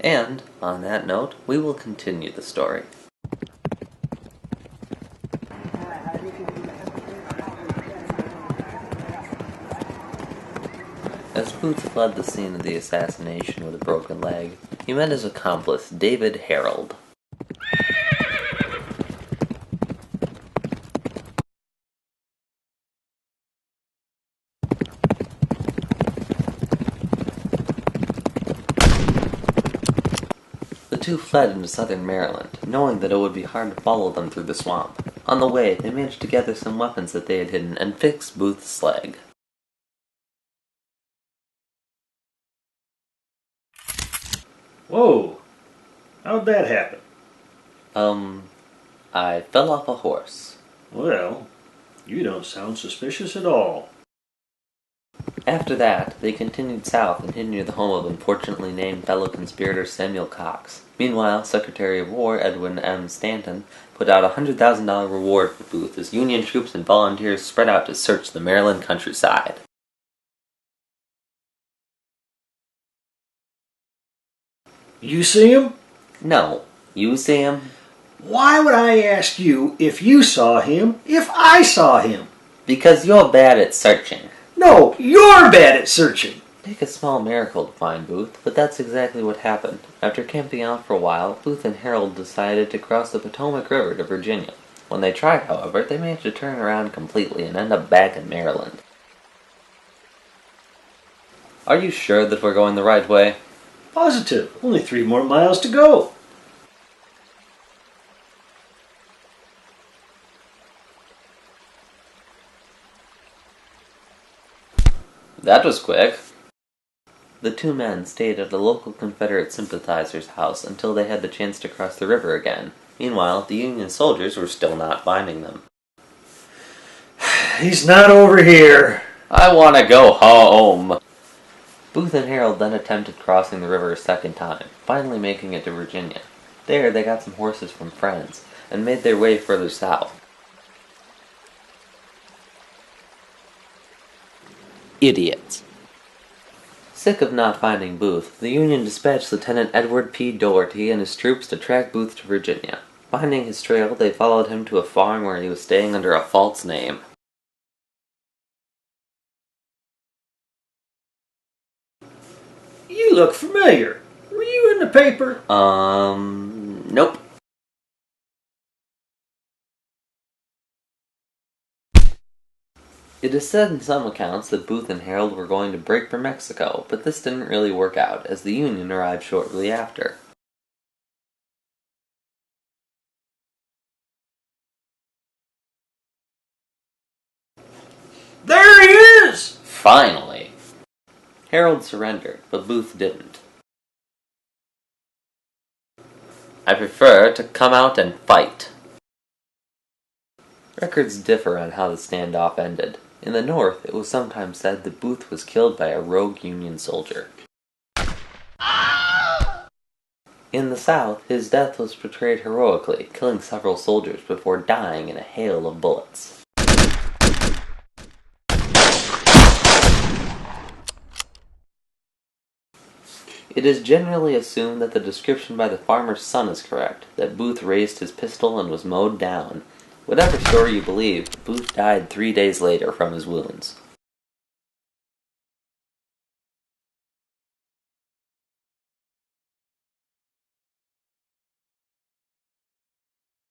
And, on that note, we will continue the story. As Booth fled the scene of the assassination with a broken leg, he met his accomplice, David Harold. The two fled into southern Maryland, knowing that it would be hard to follow them through the swamp. On the way, they managed to gather some weapons that they had hidden and fix Booth's leg. Whoa! How'd that happen? I fell off a horse. Well, you don't sound suspicious at all. After that, they continued south and hid near the home of unfortunately named fellow conspirator Samuel Cox. Meanwhile, Secretary of War Edwin M. Stanton put out a $100,000 reward for Booth as Union troops and volunteers spread out to search the Maryland countryside. You see him? No. You see him? Why would I ask you if you saw him if I saw him? Because you're bad at searching. No, you're bad at searching. Take a small miracle to find Booth, but that's exactly what happened. After camping out for a while, Booth and Harold decided to cross the Potomac River to Virginia. When they tried, however, they managed to turn around completely and end up back in Maryland. Are you sure that we're going the right way? Positive. Only 3 more miles to go. That was quick. The two men stayed at a local Confederate sympathizer's house until they had the chance to cross the river again. Meanwhile, the Union soldiers were still not finding them. He's not over here. I want to go home. Booth and Harold then attempted crossing the river a second time, finally making it to Virginia. There, they got some horses from friends, and made their way further south. Idiots. Sick of not finding Booth, the Union dispatched Lieutenant Edward P. Doherty and his troops to track Booth to Virginia. Finding his trail, they followed him to a farm where he was staying under a false name. You look familiar. Were you in the paper? Nope. It is said in some accounts that Booth and Harold were going to break for Mexico, but this didn't really work out, as the Union arrived shortly after. There he is! Finally! Harold surrendered, but Booth didn't. I prefer to come out and fight. Records differ on how the standoff ended. In the North, it was sometimes said that Booth was killed by a rogue Union soldier. In the South, his death was portrayed heroically, killing several soldiers before dying in a hail of bullets. It is generally assumed that the description by the farmer's son is correct, that Booth raised his pistol and was mowed down. Whatever story you believe, Booth died 3 days later from his wounds.